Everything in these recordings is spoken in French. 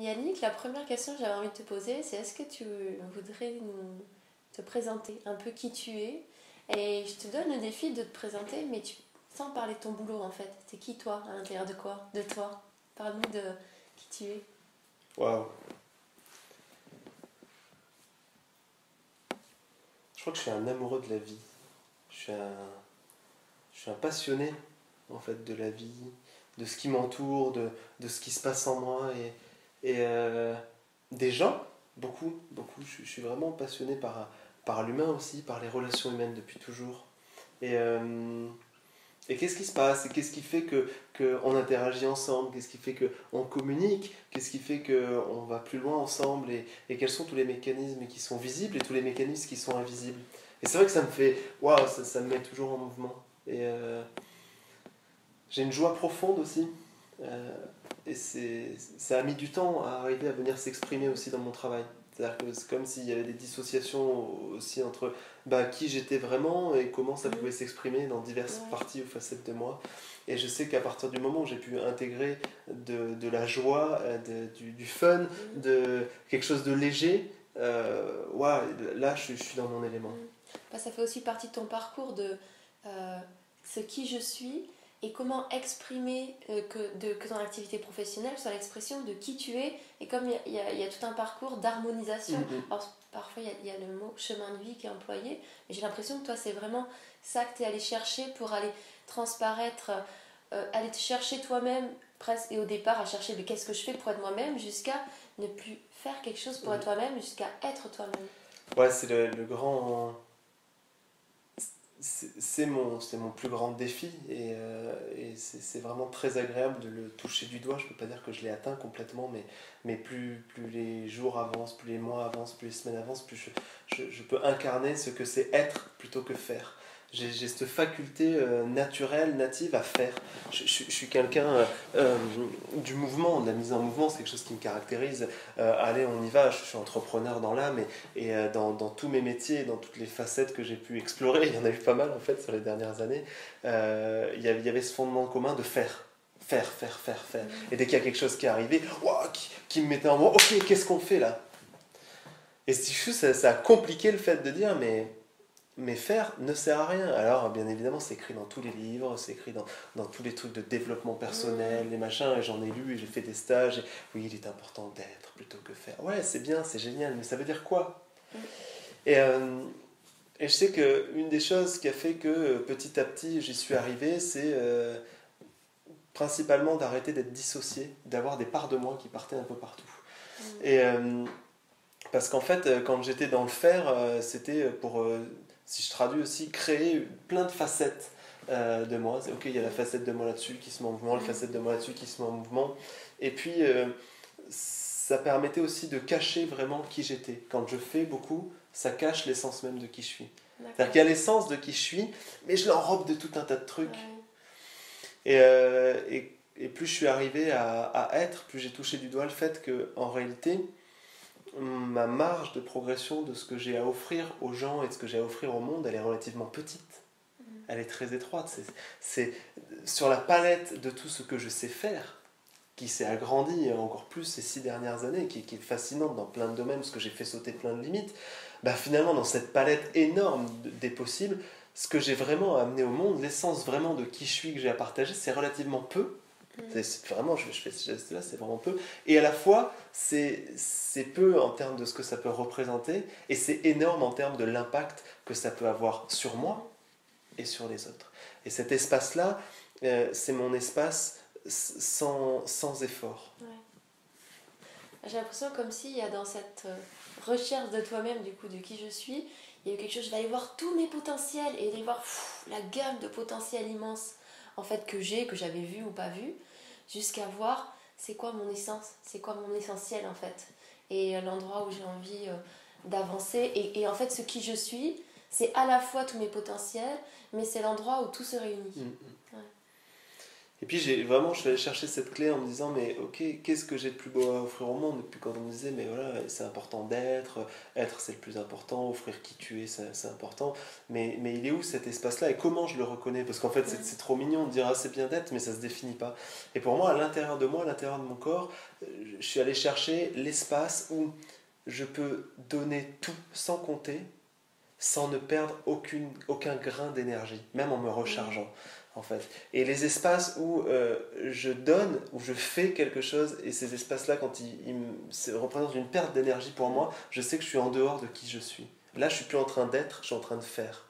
Yannick, la première question que j'avais envie de te poser, c'est est-ce que tu voudrais te présenter un peu qui tu es? Et je te donne le défi de te présenter, mais sans parler de ton boulot en fait. C'est qui toi, à l'intérieur de quoi? De toi. Parle-nous de qui tu es. Waouh. Je crois que je suis un amoureux de la vie. Je suis un, je suis un passionné en fait de la vie, de ce qui m'entoure, de ce qui se passe en moi et des gens, beaucoup, beaucoup. Je suis vraiment passionné par l'humain aussi, par les relations humaines depuis toujours. Et, euh, et qu'est-ce qui se passe? Et qu'est-ce qui fait qu'on interagit ensemble? Qu'est-ce qui fait qu'on communique? Qu'est-ce qui fait qu'on va plus loin ensemble? Et quels sont tous les mécanismes qui sont visibles et tous les mécanismes qui sont invisibles? Et c'est vrai que ça me fait... Waouh, ça me met toujours en mouvement. J'ai une joie profonde aussi. Euh, Ça a mis du temps à arriver à venir s'exprimer aussi dans mon travail. C'est-à-dire que c'est comme s'il y avait des dissociations aussi entre qui j'étais vraiment et comment ça Mhm. pouvait s'exprimer dans diverses Ouais. parties ou facettes de moi. Et je sais qu'à partir du moment où j'ai pu intégrer de la joie, du fun, Mhm. de quelque chose de léger, ouais, là je suis dans mon élément. Mhm. Bah, ça fait aussi partie de ton parcours de euh, ce qui je suis et comment exprimer que ton activité professionnelle soit l'expression de qui tu es. Et comme il y a tout un parcours d'harmonisation, Mhm. alors parfois il y a le mot chemin de vie qui est employé, mais j'ai l'impression que toi c'est vraiment ça que tu es allé chercher pour aller transparaître, aller te chercher toi-même presque, et au départ à chercher mais qu'est-ce que je fais pour être moi-même jusqu'à ne plus faire quelque chose pour être Mhm. toi-même, jusqu'à être toi-même. Ouais, c'est le grand. C'est mon plus grand défi et c'est vraiment très agréable de le toucher du doigt. Je ne peux pas dire que je l'ai atteint complètement, mais plus les jours avancent, plus les mois avancent, plus les semaines avancent, plus je peux incarner ce que c'est être plutôt que faire. J'ai cette faculté naturelle, native à faire. Je suis quelqu'un euh, du mouvement, de la mise en mouvement, c'est quelque chose qui me caractérise. Allez, on y va, je suis entrepreneur dans l'âme et dans tous mes métiers, dans toutes les facettes que j'ai pu explorer, il y en a eu pas mal en fait sur les dernières années, il y avait ce fondement commun de faire. Faire, faire, faire, faire. Et dès qu'il y a quelque chose qui est arrivé, ouah, qui me mettait en moi, ok, qu'est-ce qu'on fait là? Et ça a compliqué le fait de dire, mais faire ne sert à rien. Alors, bien évidemment, c'est écrit dans tous les livres, c'est écrit dans tous les trucs de développement personnel, les machins, et j'en ai lu et j'ai fait des stages. Et oui, il est important d'être plutôt que faire. Ouais, c'est bien, c'est génial, mais ça veut dire quoi? Et, euh, et je sais qu'une des choses qui a fait que petit à petit j'y suis arrivé, c'est principalement d'arrêter d'être dissocié, d'avoir des parts de moi qui partaient un peu partout. Et parce qu'en fait, quand j'étais dans le faire, c'était pour, si je traduis aussi, créer plein de facettes de moi. C'est ok, il y a la facette de moi là-dessus qui se met en mouvement, la facette de moi là-dessus qui se met en mouvement. Et puis, ça permettait aussi de cacher vraiment qui j'étais. Quand je fais beaucoup, ça cache l'essence même de qui je suis. C'est-à-dire D'accord. qu'il y a l'essence de qui je suis, mais je l'enrobe de tout un tas de trucs. Ouais. Et plus je suis arrivé à être, plus j'ai touché du doigt le fait que, en réalité, ma marge de progression de ce que j'ai à offrir aux gens et de ce que j'ai à offrir au monde, elle est relativement petite. Elle est très étroite. C'est sur la palette de tout ce que je sais faire, qui s'est agrandie encore plus ces 6 dernières années, qui est fascinante dans plein de domaines, parce que j'ai fait sauter plein de limites, bah finalement, dans cette palette énorme des possibles, ce que j'ai vraiment à amener au monde, l'essence vraiment de qui je suis que j'ai à partager, c'est relativement peu. Vraiment, je fais ce geste-là, c'est vraiment peu. Et à la fois, c'est peu en termes de ce que ça peut représenter, et c'est énorme en termes de l'impact que ça peut avoir sur moi et sur les autres. Et cet espace-là, c'est mon espace sans effort. Ouais. J'ai l'impression comme s'il y a dans cette recherche de toi-même, du coup, de qui je suis, il y a eu quelque chose, je vais aller voir tous mes potentiels et aller voir la gamme de potentiels immenses en fait que j'ai, que j'avais vu ou pas vu, jusqu'à voir c'est quoi mon essence, c'est quoi mon essentiel en fait, et l'endroit où j'ai envie d'avancer. Et en fait, ce qui je suis, c'est à la fois tous mes potentiels, mais c'est l'endroit où tout se réunit. Mm. Ouais. Et puis je suis allé chercher cette clé en me disant, mais ok, qu'est-ce que j'ai de plus beau à offrir au monde? Et puis quand on me disait, mais voilà, c'est important être c'est le plus important, offrir qui tu es, c'est important. Mais il est où cet espace-là et comment je le reconnais? Parce qu'en fait, c'est trop mignon de dire, ah, c'est bien d'être, mais ça se définit pas. Et pour moi, à l'intérieur de mon corps, je suis allé chercher l'espace où je peux donner tout sans compter, sans ne perdre aucun grain d'énergie, même en me rechargeant, en fait. Et les espaces où je donne, où je fais quelque chose, et ces espaces-là, quand ils représentent une perte d'énergie pour moi, je sais que je suis en dehors de qui je suis. Là, je suis plus en train d'être, je suis en train de faire.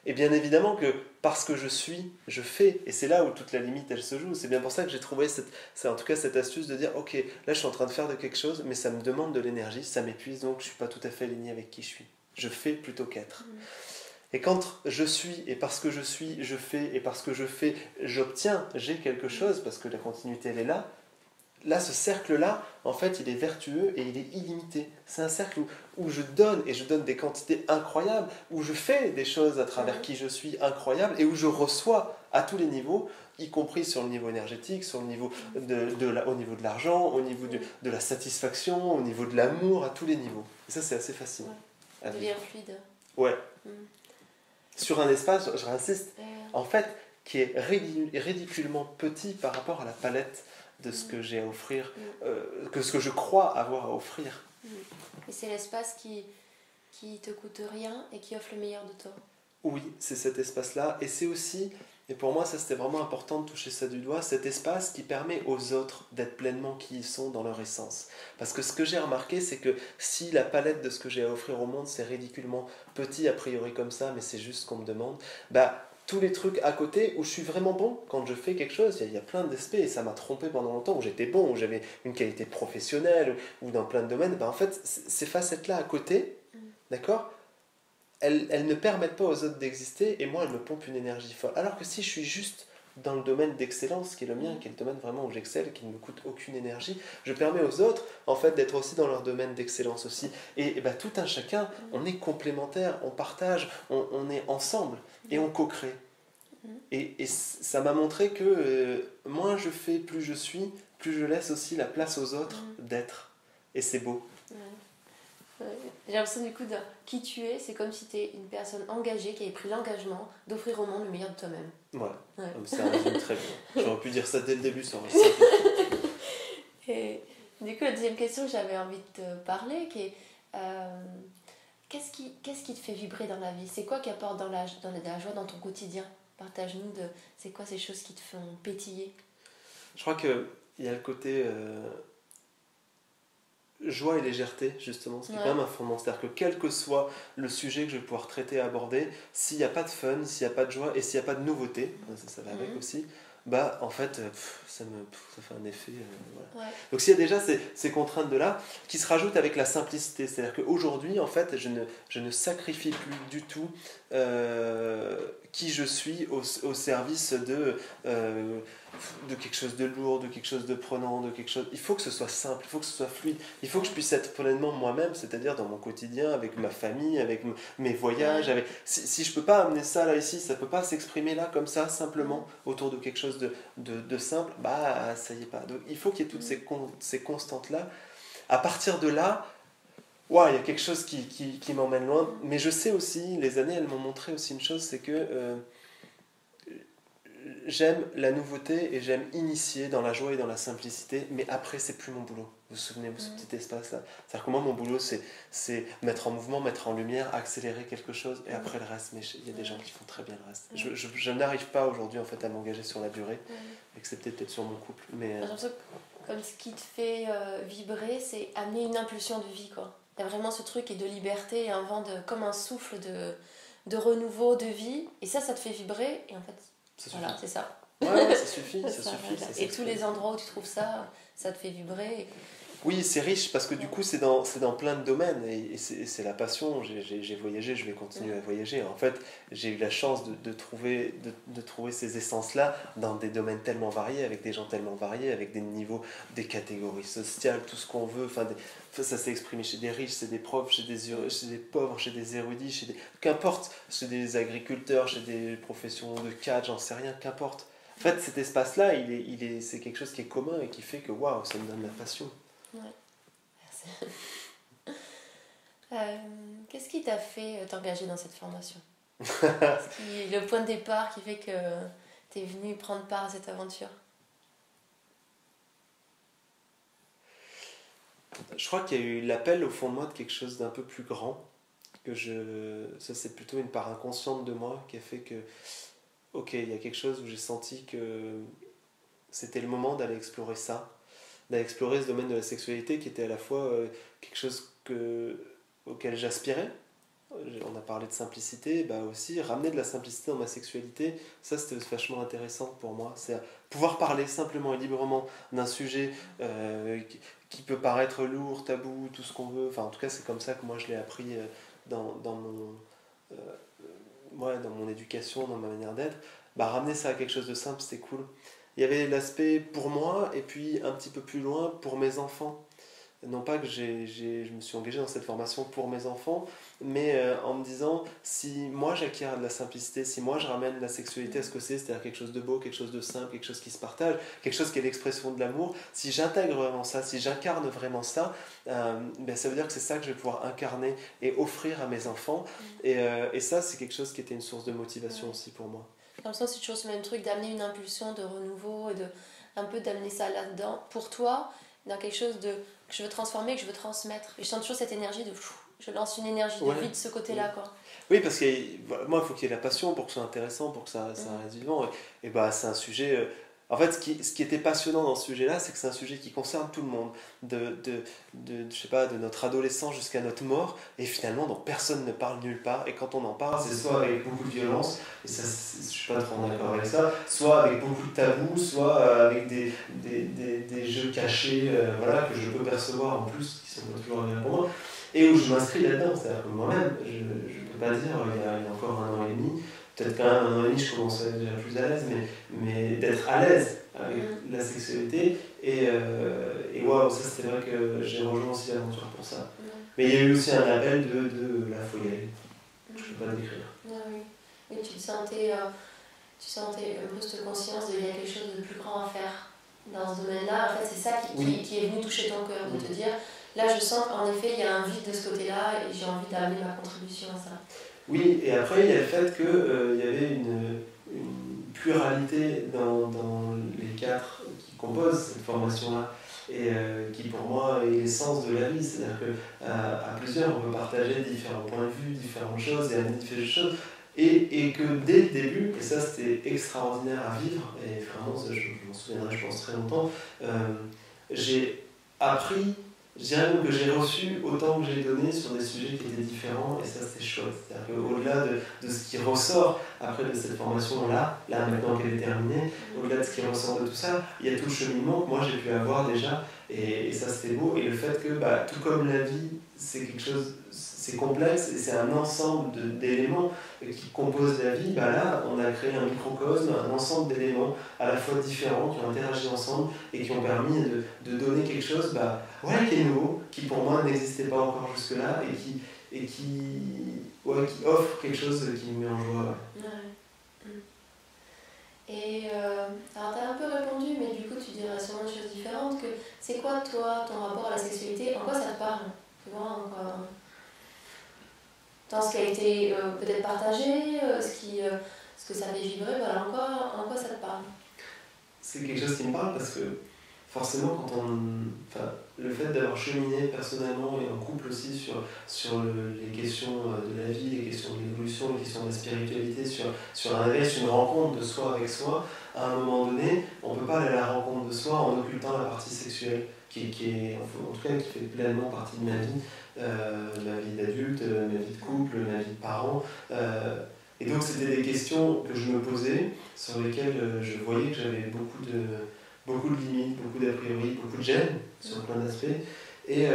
Et bien évidemment que parce que je suis, je fais. Et c'est là où toute la limite, elle se joue. C'est bien pour ça que j'ai trouvé en tout cas cette astuce de dire, ok, là je suis en train de faire de quelque chose, mais ça me demande de l'énergie, ça m'épuise, donc je ne suis pas tout à fait aligné avec qui je suis. Je fais plutôt qu'être. Et quand je suis, et parce que je suis, je fais, et parce que je fais, j'obtiens, j'ai quelque chose, parce que la continuité, elle est là. Là, ce cercle-là, en fait, il est vertueux et il est illimité. C'est un cercle où je donne, et je donne des quantités incroyables, où je fais des choses à travers qui je suis incroyables, et où je reçois à tous les niveaux, y compris sur le niveau énergétique, sur le niveau au niveau de l'argent, au niveau de la satisfaction, au niveau de l'amour, à tous les niveaux. Et ça, c'est assez fascinant. Ouais. Devient fluide. Ouais. Sur un espace, je réinsiste, en fait, qui est ridiculement petit par rapport à la palette de ce que j'ai à offrir, que ce que je crois avoir à offrir. Et c'est l'espace qui te coûte rien et qui offre le meilleur de toi. Oui, c'est cet espace-là. Et c'est aussi, et pour moi ça c'était vraiment important de toucher ça du doigt, cet espace qui permet aux autres d'être pleinement qui ils sont dans leur essence. Parce que ce que j'ai remarqué, c'est que si la palette de ce que j'ai à offrir au monde, c'est ridiculement petit a priori comme ça, mais c'est juste ce qu'on me demande, tous les trucs à côté où je suis vraiment bon quand je fais quelque chose, il y a plein d'aspects et ça m'a trompé pendant longtemps, où j'étais bon, où j'avais une qualité professionnelle, ou dans plein de domaines, en fait ces facettes-là à côté, d'accord, elles ne permettent pas aux autres d'exister et moi elles me pompent une énergie folle. Alors que si je suis juste dans le domaine d'excellence qui est le mien, qui est le domaine vraiment où j'excelle, qui ne me coûte aucune énergie, je permets aux autres en fait d'être aussi dans leur domaine d'excellence aussi. Et tout un chacun, on est complémentaires, on partage, on est ensemble et on co-crée. Et ça m'a montré que moins je fais, plus je suis, plus je laisse aussi la place aux autres d'être. Et c'est beau. J'ai l'impression du coup de qui tu es, c'est comme si tu es une personne engagée qui avait pris l'engagement d'offrir au monde le meilleur de toi-même. Ouais. Ça résume très bien. J'aurais pu dire ça dès le début, ça aurait simple. Et du coup, la deuxième question que j'avais envie de te parler, qui est qu'est-ce qui te fait vibrer dans la vie? C'est quoi qui apporte dans la joie dans ton quotidien? Partage-nous c'est quoi ces choses qui te font pétiller? Je crois qu'il y a le côté joie et légèreté, justement, ce qui est quand même un fondement. C'est-à-dire que quel que soit le sujet que je vais pouvoir traiter et aborder, s'il n'y a pas de fun, s'il n'y a pas de joie et s'il n'y a pas de nouveauté, ça va avec aussi, en fait, ça fait un effet. Voilà. Donc s'il y a déjà ces contraintes de là, qui se rajoutent avec la simplicité, c'est-à-dire qu'aujourd'hui, en fait, je ne sacrifie plus du tout qui je suis au service de quelque chose de lourd, de quelque chose de prenant, de quelque chose. Il faut que ce soit simple, il faut que ce soit fluide, il faut que je puisse être pleinement moi-même, c'est-à-dire dans mon quotidien, avec ma famille, avec mes voyages. Si je peux pas amener ça là ici, ça peut pas s'exprimer là comme ça simplement autour de quelque chose de simple, ça y est pas. Donc il faut qu'il y ait toutes ces constantes là. À partir de là, il y a quelque chose qui m'emmène loin. Mais je sais aussi, les années elles m'ont montré aussi une chose, c'est que j'aime la nouveauté et j'aime initier dans la joie et dans la simplicité, mais après c'est plus mon boulot. Vous vous souvenez de ce petit espace là? C'est-à-dire que moi mon boulot c'est mettre en mouvement, mettre en lumière, accélérer quelque chose et après le reste, mais il y a des gens qui font très bien le reste. Je n'arrive pas aujourd'hui en fait à m'engager sur la durée, excepté peut-être sur mon couple. Mais j'ai l'impression que comme ce qui te fait vibrer, c'est amener une impulsion de vie, quoi. Il y a vraiment ce truc et de liberté et un vent comme un souffle de renouveau, de vie, et ça te fait vibrer et en fait voilà, c'est ça. Ouais, ça suffit, ça suffit. Voilà. Et tous les endroits où tu trouves ça te fait vibrer. Oui, c'est riche parce que du coup, c'est dans plein de domaines et c'est la passion. J'ai voyagé, je vais continuer à voyager. En fait, j'ai eu la chance de trouver ces essences-là dans des domaines tellement variés, avec des gens tellement variés, avec des niveaux, des catégories sociales, tout ce qu'on veut. Ça s'est exprimé chez des riches, chez des profs, chez des pauvres, chez des érudits, qu'importe, chez des agriculteurs, chez des professions de cadre, j'en sais rien, qu'importe. En fait, cet espace-là, c'est quelque chose qui est commun et qui fait que waouh, ça me donne la passion. Ouais, merci. Qu'est-ce qui t'a fait t'engager dans cette formation? Le point de départ qui fait que tu es venu prendre part à cette aventure? Je crois qu'il y a eu l'appel au fond de moi de quelque chose d'un peu plus grand. Ça, c'est plutôt une part inconsciente de moi qui a fait que, ok, il y a quelque chose où j'ai senti que c'était le moment d'aller explorer ça, d'aller explorer ce domaine de la sexualité qui était à la fois quelque chose auquel j'aspirais. On a parlé de simplicité, bah aussi ramener de la simplicité dans ma sexualité, ça c'était vachement intéressant pour moi. C'est pouvoir parler simplement et librement d'un sujet qui peut paraître lourd, tabou, tout ce qu'on veut. Enfin, en tout cas, c'est comme ça que moi je l'ai appris dans mon éducation, dans ma manière d'être. Bah, ramener ça à quelque chose de simple, c'était cool. Il y avait l'aspect pour moi et puis un petit peu plus loin pour mes enfants. Non pas que je me suis engagé dans cette formation pour mes enfants, mais en me disant, si moi j'acquiers de la simplicité, si moi je ramène la sexualité à ce que c'est-à-dire quelque chose de beau, quelque chose de simple, quelque chose qui se partage, quelque chose qui est l'expression de l'amour, si j'intègre vraiment ça, si j'incarne vraiment ça, ben ça veut dire que c'est ça que je vais pouvoir incarner et offrir à mes enfants. Et ça, c'est quelque chose qui était une source de motivation aussi pour moi. Dans le sens, c'est toujours ce même truc d'amener une impulsion de renouveau et un peu d'amener ça là-dedans, pour toi, dans quelque chose que je veux transformer, que je veux transmettre. Et je sens toujours cette énergie je lance une énergie de vie de ce côté-là, quoi. Oui, parce que moi, il faut qu'il y ait la passion pour que ce soit intéressant, pour que ça reste vivant. Et bah, c'est un sujet... En fait, ce qui était passionnant dans ce sujet-là, c'est que c'est un sujet qui concerne tout le monde, je sais pas, de notre adolescent jusqu'à notre mort, et finalement dont personne ne parle nulle part. Et quand on en parle, c'est soit avec beaucoup de violence, et ça, je suis pas trop d'accord avec ça, soit avec beaucoup de tabous, soit avec des jeux cachés, voilà, que je peux percevoir en plus, qui sont pas toujours agréables pour moi, et où je m'inscris là-dedans. C'est-à-dire que moi-même, je ne peux pas dire, il y a encore 1 an et demi, peut-être quand même 1 an et demi, je commence à être déjà plus à l'aise, mais d'être à l'aise avec la sexualité. Et waouh, ça c'était vrai que j'ai rejoint aussi l'aventure pour ça. Mais il y a eu aussi un appel de la folie, je ne peux pas le décrire. Oui, tu sentais un peu cette conscience qu'il y a quelque chose de plus grand à faire dans ce domaine-là. En fait, c'est ça qui est venu toucher ton cœur, de te dire, là je sens qu'en effet il y a un vide de ce côté-là et j'ai envie d'amener ma contribution à ça. Oui, et après il y a le fait qu'il y avait une pluralité dans les 4 qui composent cette formation-là, et qui pour moi est l'essence de la vie. C'est-à-dire qu'à plusieurs, on peut partager différents points de vue, différentes choses et amener différentes choses. Et que dès le début, et ça c'était extraordinaire à vivre, et vraiment ça, je m'en souviendrai je pense très longtemps, j'ai appris, je dirais même que j'ai reçu autant que j'ai donné sur des sujets qui étaient différents, et ça c'était chouette. C'est-à-dire qu'au-delà de ce qui ressort après de cette formation-là, là maintenant qu'elle est terminée, au-delà de ce qui ressort de tout ça, il y a tout le cheminement que moi j'ai pu avoir déjà, et ça c'était beau, et le fait que tout comme la vie, c'est quelque chose, c'est complexe, et c'est un ensemble d'éléments qui composent la vie, là on a créé un microcosme, un ensemble d'éléments à la fois différents, qui ont interagi ensemble, et qui ont permis de donner quelque chose qui est nouveau, qui pour moi n'existait pas encore jusque-là, et qui offre quelque chose qui me met en joie. Et alors tu as un peu répondu, mais du coup tu dirais sûrement une chose différente, que c'est quoi toi, ton rapport à la sexualité, en quoi ça te parle? Dans ce qui a été peut-être partagé, ce que ça fait vibrer, voilà, en quoi ça te parle? C'est quelque chose qui me parle parce que forcément, le fait d'avoir cheminé personnellement et en couple aussi sur les questions de la vie, les questions de l'évolution, les questions de la spiritualité, sur un éveil, sur une rencontre de soi avec soi, à un moment donné, on ne peut pas aller à la rencontre de soi en occultant la partie sexuelle, qui fait pleinement partie de ma vie, ma vie d'adulte, ma vie de couple, ma vie de parent. Et donc c'était des questions que je me posais, sur lesquelles je voyais que j'avais beaucoup de limites, beaucoup d'a priori, beaucoup de gêne sur plein d'aspects. Et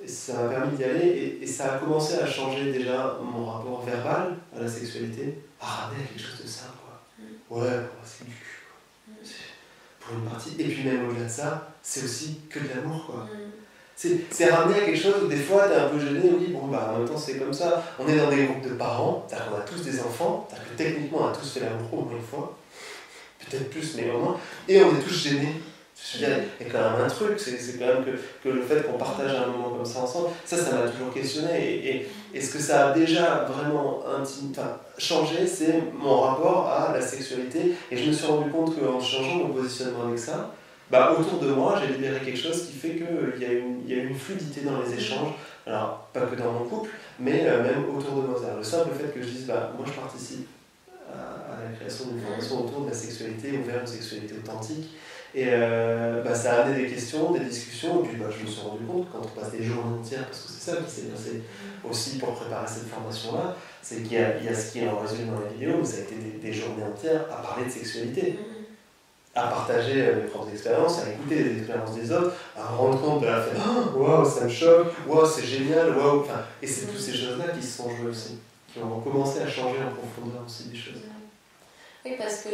ça m'a permis d'y aller, et ça a commencé à changer déjà mon rapport verbal à la sexualité, à ramener à quelque chose de simple, quoi. Ouais, c'est du cul, quoi. Pour une partie. Et puis même au-delà de ça, c'est aussi que de l'amour, quoi. C'est ramener à quelque chose où des fois t'es un peu gêné, oui, en même temps c'est comme ça. On est dans des groupes de parents, on a tous des enfants, techniquement on a tous fait l'amour au moins une fois. peut-être plus, mais au moins, et on est tous gênés. Je veux dire, il y a quand même un truc, c'est quand même que le fait qu'on partage un moment comme ça ensemble, ça m'a toujours questionné. Et ce que ça a déjà vraiment changé, c'est mon rapport à la sexualité. Et je me suis rendu compte qu'en changeant mon positionnement avec ça, autour de moi, j'ai libéré quelque chose qui fait qu'il y a une fluidité dans les échanges. Alors, pas que dans mon couple, mais même autour de moi. Le simple fait que je dise, moi je participe à la création d'une formation autour de la sexualité, ouverte une sexualité authentique. Et ça a amené des questions, des discussions, et puis je me suis rendu compte, quand on passe des journées entières, parce que c'est ça qui s'est passé aussi pour préparer cette formation-là, c'est qu'il y a ce qui est en résumé dans la vidéo, mais ça a été des journées entières à parler de sexualité, à partager mes propres expériences, à écouter les expériences des autres, à me rendre compte de la fait « Waouh, ça me choque, waouh, c'est génial, waouh !» Et c'est toutes ces choses-là qui se sont jouées aussi, qui ont commencé à changer en profondeur aussi des choses. Oui, parce que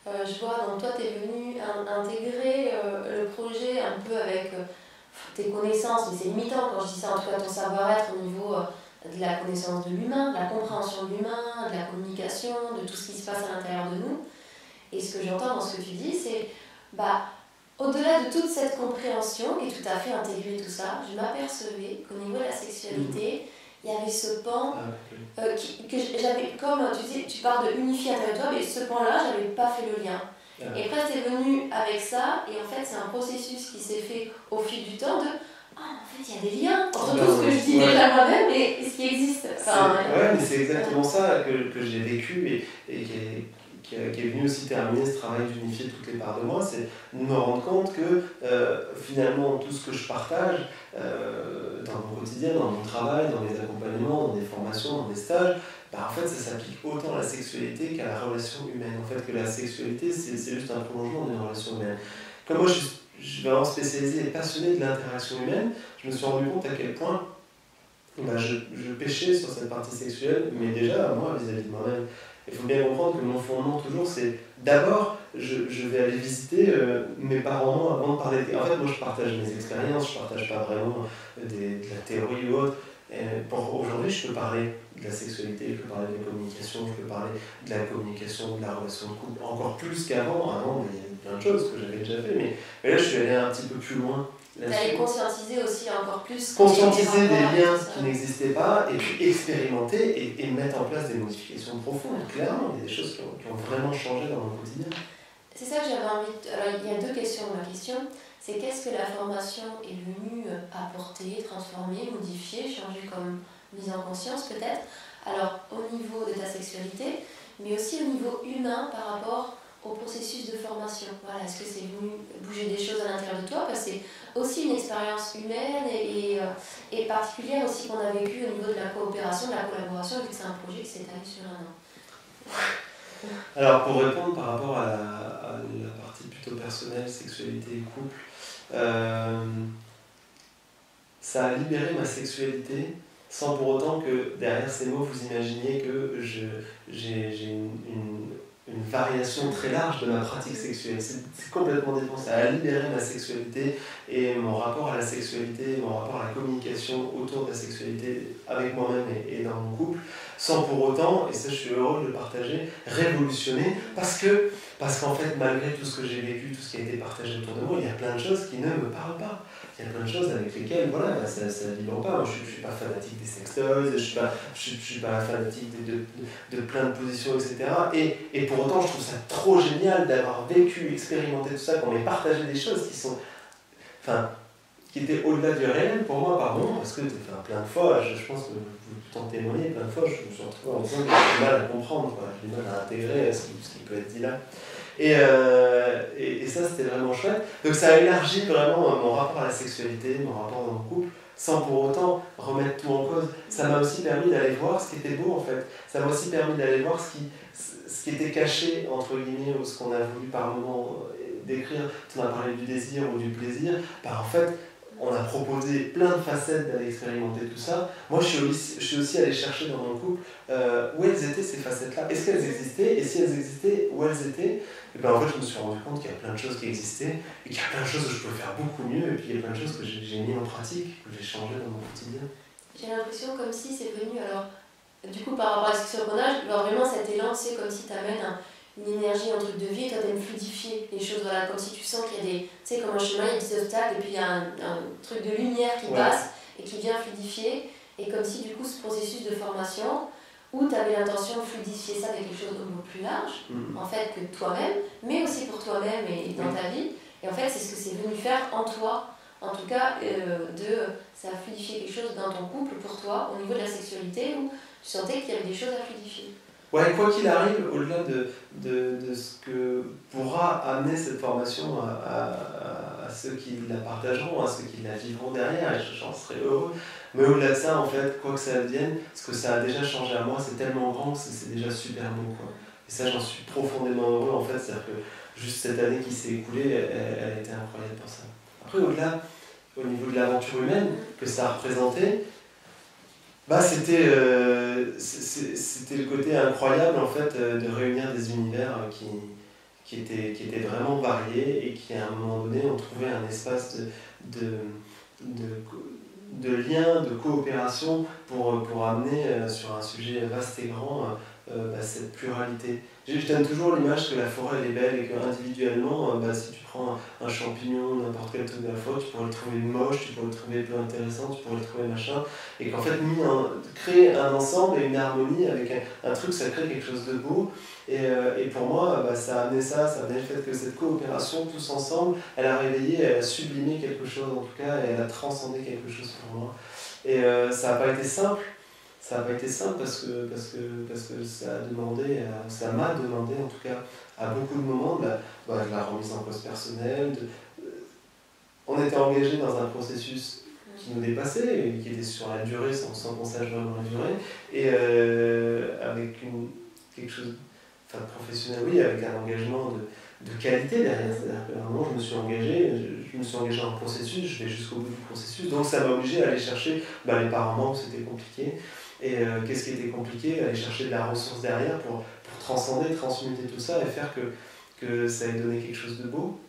je vois, donc toi, tu es venu intégrer le projet un peu avec tes connaissances, mais c'est limitant quand je dis ça, en tout cas ton savoir-être au niveau de la connaissance de l'humain, de la compréhension de l'humain, de la communication, de tout ce qui se passe à l'intérieur de nous. Et ce que j'entends dans ce que tu dis, c'est au-delà de toute cette compréhension qui est tout à fait intégrée tout ça, je m'apercevais qu'au niveau de la sexualité, il y avait ce pan que j'avais, comme tu parles de unifier à l'intérieur de toi, mais ce pan-là, je n'avais pas fait le lien. Et après, tu es venu avec ça, et en fait, c'est un processus qui s'est fait au fil du temps de en fait, il y a des liens entre tout ce que je dis déjà moi-même et ce qui existe. Mais c'est exactement ça que j'ai vécu et qui est venu aussi terminer ce travail d'unifier toutes les parts de moi, c'est de me rendre compte que finalement tout ce que je partage dans mon quotidien, dans mon travail, dans les accompagnements, dans des formations, dans des stages, en fait ça s'applique autant à la sexualité qu'à la relation humaine. En fait, que la sexualité c'est juste un prolongement d'une relation humaine. Comme moi je suis vraiment spécialisé et passionné de l'interaction humaine, je me suis rendu compte à quel point je pêchais sur cette partie sexuelle, mais déjà moi vis-à-vis de moi-même. Il faut bien comprendre que mon fondement toujours c'est d'abord je vais aller visiter mes parents avant de parler. En fait moi je partage mes expériences, je partage pas vraiment de la théorie ou autre. Aujourd'hui je peux parler de la sexualité, je peux parler de la communication, je peux parler de la communication, de la relation de couple, encore plus qu'avant. Avant il y a plein de choses que j'avais déjà fait, mais là je suis allé un petit peu plus loin. Tu allais conscientiser aussi encore plus. Conscientiser des liens qui n'existaient pas, et puis expérimenter et mettre en place des modifications profondes. Clairement, il y a des choses qui ont vraiment changé dans mon quotidien. C'est ça que j'avais envie de... Alors, il y a deux questions dans ma question. C'est qu'est-ce que la formation est venue apporter, transformer, modifier, changer comme mise en conscience peut-être. Alors, au niveau de ta sexualité, mais aussi au niveau humain par rapport au processus de formation. Voilà, est-ce que c'est venu bouger des choses à l'intérieur de toi? Parce que c'est aussi une expérience humaine et particulière aussi qu'on a vécue au niveau de la coopération, de la collaboration, vu que c'est un projet qui s'est étalé sur 1 an. Alors, pour répondre par rapport à la partie plutôt personnelle, sexualité et couple, ça a libéré ma sexualité sans pour autant que derrière ces mots vous imaginiez que j'ai une variation très large de ma pratique sexuelle. C'est complètement différent. Ça a libéré ma sexualité et mon rapport à la sexualité, mon rapport à la communication autour de la sexualité avec moi-même et dans mon couple, sans pour autant, et ça je suis heureux de le partager, révolutionner, parce qu'en fait, malgré tout ce que j'ai vécu, tout ce qui a été partagé autour de moi, il y a plein de choses qui ne me parlent pas. Il y a plein de choses avec lesquelles, ça ne vibre pas. Moi, je ne suis pas fanatique des sextoys, je ne suis pas fanatique de plein de positions, etc. Et pour autant, je trouve ça trop génial d'avoir vécu, expérimenté tout ça, qu'on m'ait partagé des choses qui étaient au-delà du réel pour moi, pardon, parce que plein de fois, je pense que vous en témoignez, plein de fois, je me suis retrouvé en disant que j'ai du mal à comprendre, j'ai du mal à intégrer ce qui peut être dit là. Et ça, c'était vraiment chouette. Donc ça a élargi vraiment mon rapport à la sexualité, mon rapport dans mon couple, sans pour autant remettre tout en cause. Ça m'a aussi permis d'aller voir ce qui était beau, en fait. Ça m'a aussi permis d'aller voir ce qui était caché, entre guillemets, ou ce qu'on a voulu par moment décrire. Tu m'as parlé du désir ou du plaisir. En fait, on a proposé plein de facettes d'aller expérimenter tout ça. Moi, je suis aussi allé chercher dans mon couple où elles étaient ces facettes-là. Est-ce qu'elles existaient? Et si elles existaient, où elles étaient? Et en fait, je me suis rendu compte qu'il y a plein de choses qui existaient et qu'il y a plein de choses que je pouvais faire beaucoup mieux. Et puis, il y a plein de choses que j'ai mis en pratique, que j'ai changé dans mon quotidien. J'ai l'impression comme si c'est venu, alors, du coup, par rapport à la discussion qu'on a, vraiment cet élan, c'est comme si tu amènes une énergie, un truc de vie, et toi t'aimes fluidifier les choses, voilà, comme si tu sens qu'il y a des, tu sais, comme un chemin, il y a des obstacles, et puis il y a un truc de lumière qui passe, et qui vient fluidifier, et comme si du coup ce processus de formation, où tu avais l'intention de fluidifier ça avec quelque chose de beaucoup plus large, en fait, que toi-même, mais aussi pour toi-même et dans ta vie, et en fait c'est ce que c'est venu faire en toi, en tout cas, ça a fluidifié quelque chose dans ton couple pour toi, au niveau de la sexualité, où tu sentais qu'il y avait des choses à fluidifier. Ouais, quoi qu'il arrive, au-delà de ce que pourra amener cette formation à ceux qui la partageront, à ceux qui la vivront derrière, et j'en serai heureux. Mais au-delà de ça, en fait, quoi que ça devienne, ce que ça a déjà changé à moi, c'est tellement grand que c'est déjà super beau, quoi. Et ça, j'en suis profondément heureux, en fait. C'est-à-dire que juste cette année qui s'est écoulée, elle a été incroyable pour ça. Après, au-delà, au niveau de l'aventure humaine que ça a représenté, bah, c'était le côté incroyable en fait de réunir des univers qui étaient vraiment variés et qui à un moment donné ont trouvé un espace de lien, de coopération pour amener sur un sujet vaste et grand cette pluralité. Je donne toujours l'image que la forêt elle est belle et qu'individuellement, si tu prends un champignon, n'importe quel truc de la forêt, tu pourrais le trouver moche, tu pourrais le trouver peu intéressant, tu pourrais le trouver machin, et qu'en fait, créer un ensemble et une harmonie avec un truc, ça crée quelque chose de beau. Et pour moi, ça a amené ça, ça a amené le fait que cette coopération, tous ensemble, elle a réveillé, elle a sublimé quelque chose en tout cas, et elle a transcendé quelque chose pour moi. Et ça n'a pas été simple. Ça n'a pas été simple parce que ça m'a demandé en tout cas à beaucoup de moments de la remise en cause personnelle. On était engagé dans un processus qui nous dépassait et qui était sur la durée sans qu'on sache vraiment la durée. Et avec quelque chose de professionnel, oui, avec un engagement de qualité derrière. C'est-à-dire qu'à un moment, je me suis engagé dans un processus, je vais jusqu'au bout du processus. Donc ça m'a obligé à aller chercher les paraments où c'était compliqué. Et qu'est-ce qui était compliqué? Aller chercher de la ressource derrière pour transcender, transmuter tout ça et faire que ça ait donné quelque chose de beau.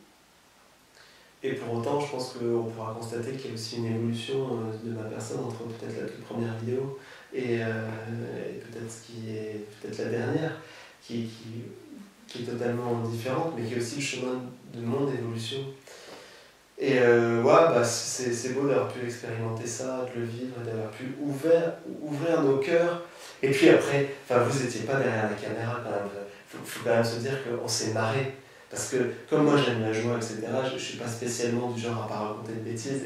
Et pour autant, je pense qu'on pourra constater qu'il y a aussi une évolution de ma personne entre peut-être la toute première vidéo et peut-être ce qui est peut-être la dernière, qui est totalement différente, mais qui est aussi le chemin de mon évolution. Et c'est beau d'avoir pu expérimenter ça, de le vivre, d'avoir pu ouvrir nos cœurs. Et puis après, vous n'étiez pas derrière la caméra quand même. Faut quand même se dire qu'on s'est marré. Parce que comme moi j'aime la joie, etc., je ne suis pas spécialement du genre à pas raconter de bêtises.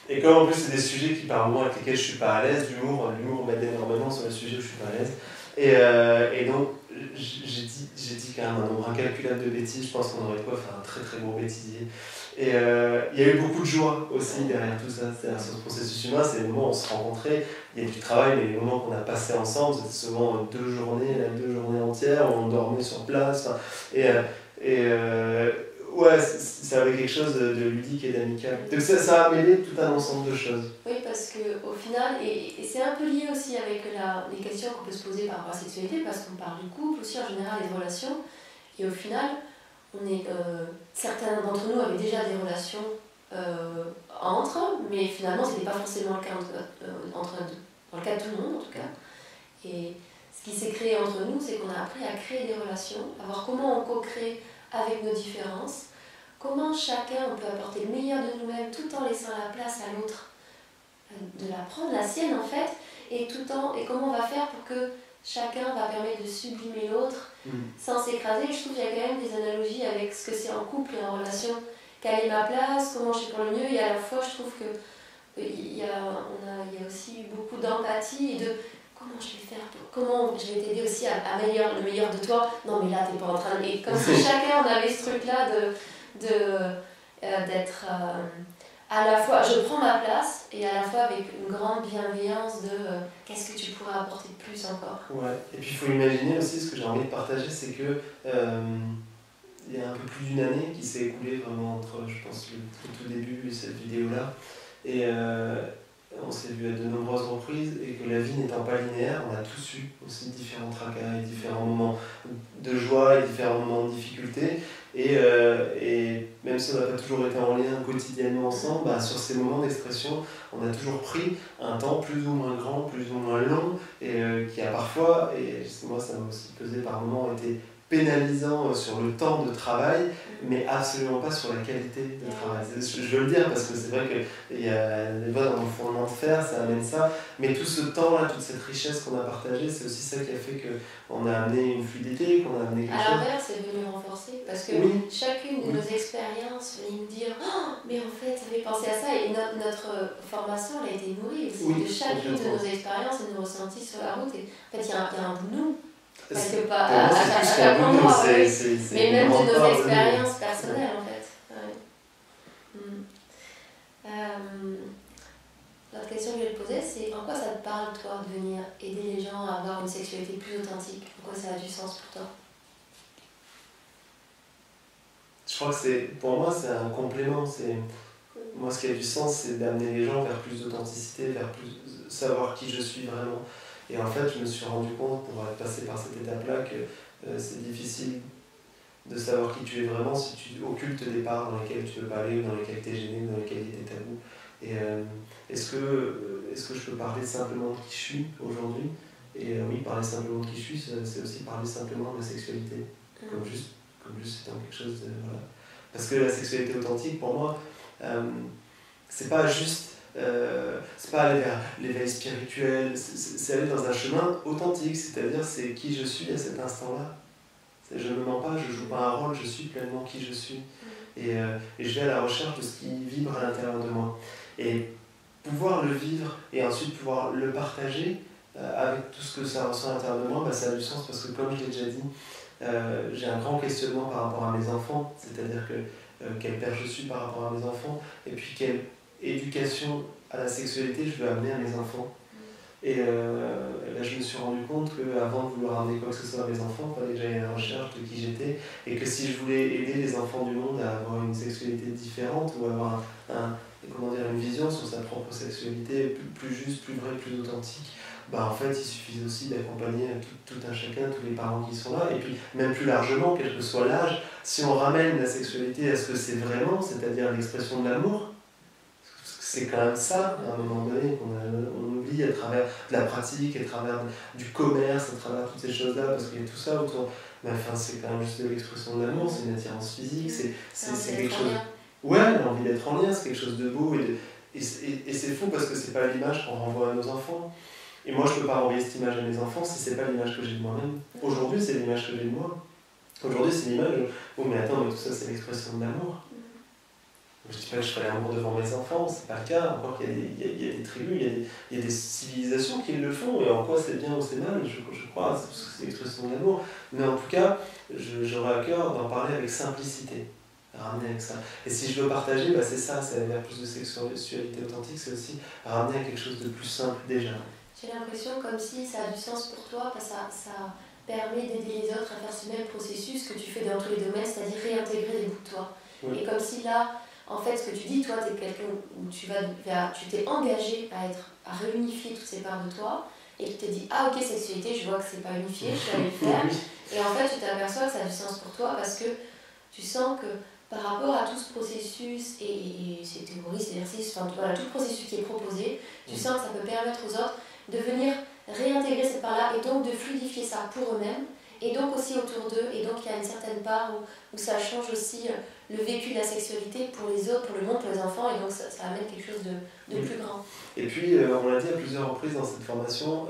Et comme en plus c'est des sujets qui par moments avec lesquels je ne suis pas à l'aise, l'humour m'aide énormément sur le sujet où je ne suis pas à l'aise. Et donc j'ai dit quand même un nombre incalculable de bêtises, je pense qu'on aurait de quoi faire un très très gros bêtisier. Et il y a eu beaucoup de joie aussi derrière tout ça, c'est-à-dire sur ce processus humain, c'est les moments où on se rencontrait, il y a du travail, mais les moments qu'on a passés ensemble, c'était souvent 2 journées entières, où on dormait sur place, ça avait quelque chose de ludique et d'amical. Donc ça a mêlé tout un ensemble de choses. Oui, parce qu'au final, et c'est un peu lié aussi avec les questions qu'on peut se poser par rapport à la sexualité, parce qu'on parle du couple aussi en général et des relations, et au final, certains d'entre nous avaient déjà des relations entre, mais finalement ce n'était pas forcément le cas dans le cas de tout le monde en tout cas. Et ce qui s'est créé entre nous, c'est qu'on a appris à créer des relations, à voir comment on co-crée avec nos différences, comment chacun on peut apporter le meilleur de nous-mêmes tout en laissant la place à l'autre, de la prendre la sienne en fait, et comment on va faire pour que chacun va permettre de sublimer l'autre sans s'écraser. Je trouve qu'il y a quand même des analogies avec ce que c'est en couple et en relation. Quelle est ma place, comment je fais pour le mieux, et à la fois je trouve qu'il y a aussi beaucoup d'empathie et de comment je vais faire, comment je vais t'aider aussi à améliorer le meilleur de toi. Non mais là t'es pas en train de... Et comme si chacun on avait ce truc là d'être à la fois, je prends ma place et à la fois avec une grande bienveillance de qu'est-ce que tu pourrais apporter de plus encore. Ouais, et puis il faut imaginer aussi, ce que j'ai envie de partager, c'est que il y a un peu plus d'une année qui s'est écoulée vraiment entre, je pense, le tout début et cette vidéo-là. Et on s'est vu à de nombreuses reprises et que la vie n'étant pas linéaire, on a tous eu aussi différents tracas et différents moments de joie et différents moments de difficulté. Et même si on n'a pas toujours été en lien quotidiennement ensemble, sur ces moments d'expression, on a toujours pris un temps plus ou moins grand, plus ou moins long, et qui a parfois, et moi ça m'a aussi pesé par moments, été pénalisant sur le temps de travail, mais absolument pas sur la qualité de travail. Je veux le dire parce que c'est vrai qu'il y a des voies dans le fondement de fer, ça amène ça, mais tout ce temps-là, toute cette richesse qu'on a partagée, c'est aussi ça qui a fait qu'on a amené une fluidité, qu'on a amené quelque chose. À l'inverse, c'est venu renforcer parce que chacune de nos expériences venait nous dire oh, mais en fait, ça fait penser à ça, et notre formation elle a été nourrie aussi de chacune de nos expériences et de nos ressentis sur la route. Et en fait, il y a un bout de nous. Parce que pas à chaque endroit, mais même de nos expériences personnelles en fait. L'autre question que je vais te poser, c'est en quoi ça te parle toi de venir aider les gens à avoir une sexualité plus authentique? En quoi ça a du sens pour toi? Je crois que pour moi c'est un complément. Moi ce qui a du sens c'est d'amener les gens vers plus d'authenticité, vers plus savoir qui je suis vraiment. Et en fait, je me suis rendu compte, pour être passé par cette étape-là, que c'est difficile de savoir qui tu es vraiment si tu occultes des parts dans lesquelles tu ne peux pas aller, ou dans lesquelles tu es gêné, ou dans lesquelles il y a des tabous. Et est-ce que je peux parler simplement de qui je suis aujourd'hui? Et oui, parler simplement de qui je suis, c'est aussi parler simplement de ma sexualité, comme juste étant quelque chose de... Voilà. Parce que la sexualité authentique, pour moi, c'est pas juste... c'est pas aller vers l'éveil spirituel, c'est aller dans un chemin authentique, c'est-à-dire c'est qui je suis à cet instant-là. Je ne me mens pas, je ne joue pas un rôle, je suis pleinement qui je suis. Et je vais à la recherche de ce qui vibre à l'intérieur de moi. Et pouvoir le vivre et ensuite pouvoir le partager avec tout ce que ça ressent à l'intérieur de moi, bah, ça a du sens parce que comme je l'ai déjà dit, j'ai un grand questionnement par rapport à mes enfants, c'est-à-dire quel père je suis par rapport à mes enfants, et puis quelle éducation à la sexualité je veux amener à mes enfants. Et là, je me suis rendu compte qu'avant de vouloir amener quoi que ce soit à mes enfants, il fallait que j'aille à la recherche de qui j'étais, et que si je voulais aider les enfants du monde à avoir une sexualité différente ou avoir une vision sur sa propre sexualité plus juste, plus vraie, plus authentique, bah en fait, il suffisait aussi d'accompagner tout un chacun, tous les parents qui sont là, et puis même plus largement, quel que soit l'âge, si on ramène la sexualité à ce que c'est vraiment, c'est-à-dire l'expression de l'amour, c'est quand même ça, à un moment donné, qu'on oublie à travers de la pratique, à travers du commerce, à travers toutes ces choses-là, parce qu'il y a tout ça autour. Mais enfin, c'est quand même juste de l'expression de l'amour, c'est une attirance physique, c'est quelque chose... Ouais, l'envie d'être en lien, c'est quelque chose de beau, et c'est fou parce que c'est pas l'image qu'on renvoie à nos enfants. Et moi, je peux pas renvoyer cette image à mes enfants si c'est pas l'image que j'ai de moi-même. Aujourd'hui, c'est l'image que j'ai de moi. Aujourd'hui, c'est l'image oh mais attends, mais tout ça, c'est l'expression de l'amour. Je ne dis pas que je ferai l'amour devant mes enfants, c'est pas le cas. Encore qu'il y a des tribus, il y a des civilisations qui le font, et en quoi c'est bien ou c'est mal, je crois, c'est l'expression de l'amour. Mais en tout cas, j'aurais à cœur d'en parler avec simplicité, ramener avec ça. Et si je veux partager, bah c'est ça, c'est vers plus de sexualité authentique, c'est aussi ramener à quelque chose de plus simple déjà. J'ai l'impression comme si ça a du sens pour toi, parce que ça permet d'aider les autres à faire ce même processus que tu fais dans tous les domaines, c'est-à-dire réintégrer des bouts de toi. Oui. Et comme si là, en fait, ce que tu dis, toi, tu es quelqu'un où tu t'es engagé à réunifier toutes ces parts de toi, et tu t'es dit, ah ok, sexualité, je vois que c'est pas unifié, je suis allée le faire. Et en fait, tu t'aperçois que ça a du sens pour toi parce que tu sens que par rapport à tout ce processus et ces théories, ces exercices, enfin voilà, tout le processus qui est proposé, tu sens que ça peut permettre aux autres de venir réintégrer cette part-là et donc de fluidifier ça pour eux-mêmes et donc aussi autour d'eux, et donc il y a une certaine part où ça change aussi le vécu de la sexualité pour les autres, pour le monde, pour les enfants, et donc ça amène quelque chose de plus grand. Et puis, on l'a dit à plusieurs reprises dans cette formation,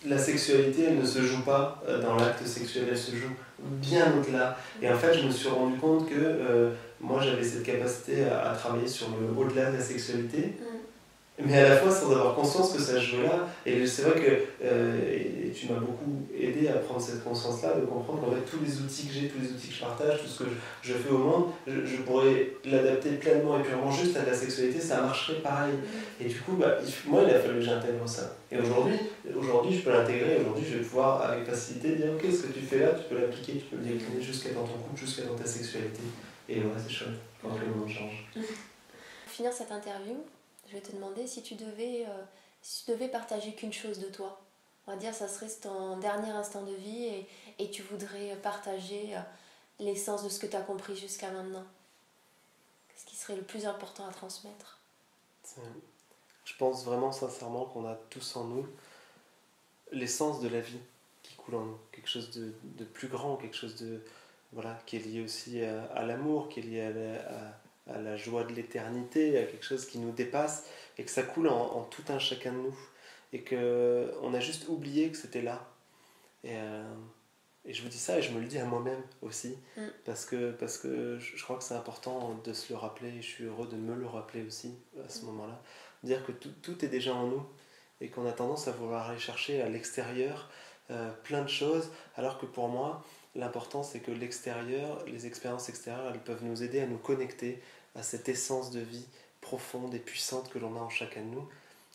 la sexualité, elle ne se joue pas dans l'acte sexuel, elle se joue bien au-delà. Et en fait, je me suis rendu compte que moi, j'avais cette capacité à travailler sur le au-delà de la sexualité, mais à la fois sans avoir conscience que ça se joue là. Et c'est vrai que et tu m'as beaucoup aidé à prendre cette conscience-là, de comprendre qu'en fait, tous les outils que j'ai, tous les outils que je partage, tout ce que je fais au monde, je pourrais l'adapter pleinement et purement juste à la sexualité, ça marcherait pareil. Et du coup, moi, il a fallu que j'intègre ça. Et aujourd'hui, je peux l'intégrer. Aujourd'hui, je vais pouvoir avec facilité dire ok, ce que tu fais là, tu peux l'appliquer, tu peux le décliner jusqu'à dans ton couple, jusqu'à dans ta sexualité. Et ouais, c'est chouette quand le monde change. Pour finir cette interview, je vais te demander si tu devais partager qu'une chose de toi. On va dire ça serait ton dernier instant de vie et tu voudrais partager l'essence de ce que tu as compris jusqu'à maintenant. Qu'est-ce qui serait le plus important à transmettre? Je pense vraiment sincèrement qu'on a tous en nous l'essence de la vie qui coule en nous, quelque chose de plus grand, quelque chose de, voilà, qui est lié aussi à l'amour, qui est lié à la joie de l'éternité, à quelque chose qui nous dépasse, et que ça coule en tout un chacun de nous, et qu'on a juste oublié que c'était là. Et je vous dis ça et je me le dis à moi-même aussi, parce que je crois que c'est important de se le rappeler, et je suis heureux de me le rappeler aussi à ce moment-là, dire que tout est déjà en nous, et qu'on a tendance à vouloir aller chercher à l'extérieur plein de choses, alors que pour moi, l'important c'est que l'extérieur, les expériences extérieures, elles peuvent nous aider à nous connecter à cette essence de vie profonde et puissante que l'on a en chacun de nous,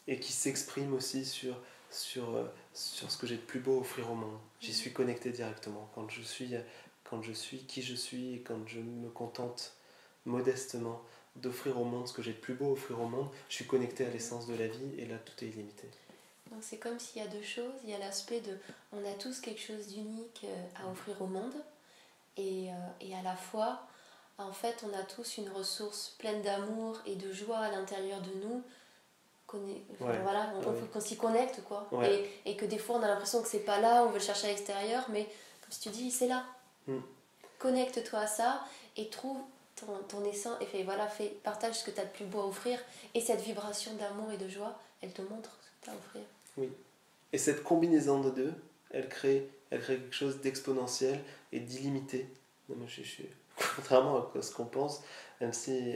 et qui s'exprime aussi sur ce que j'ai de plus beau à offrir au monde. J'y suis connecté directement. Quand je suis qui je suis, et quand je me contente modestement d'offrir au monde ce que j'ai de plus beau à offrir au monde, je suis connecté à l'essence de la vie, et là tout est illimité. Donc c'est comme s'il y a deux choses. Il y a l'aspect de on a tous quelque chose d'unique à offrir au monde, et à la fois, en fait, on a tous une ressource pleine d'amour et de joie à l'intérieur de nous. Voilà, qu'on s'y connecte, quoi. Ouais. Et que des fois on a l'impression que c'est pas là, on veut le chercher à l'extérieur, mais comme si tu dis, c'est là. Connecte-toi à ça et trouve ton essence, et partage ce que tu as de plus beau à offrir, et cette vibration d'amour et de joie, elle te montre ce que tu as à offrir. Oui. Et cette combinaison de deux, elle crée quelque chose d'exponentiel et d'illimité. Moi, contrairement à ce qu'on pense, même si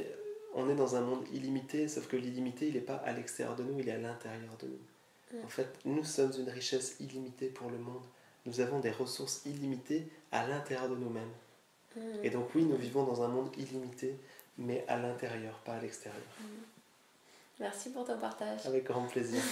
on est dans un monde illimité, sauf que l'illimité, il n'est pas à l'extérieur de nous, il est à l'intérieur de nous. En fait, nous sommes une richesse illimitée pour le monde. Nous avons des ressources illimitées à l'intérieur de nous-mêmes. Et donc oui, nous vivons dans un monde illimité, mais à l'intérieur, pas à l'extérieur. Merci pour ton partage. Avec grand plaisir.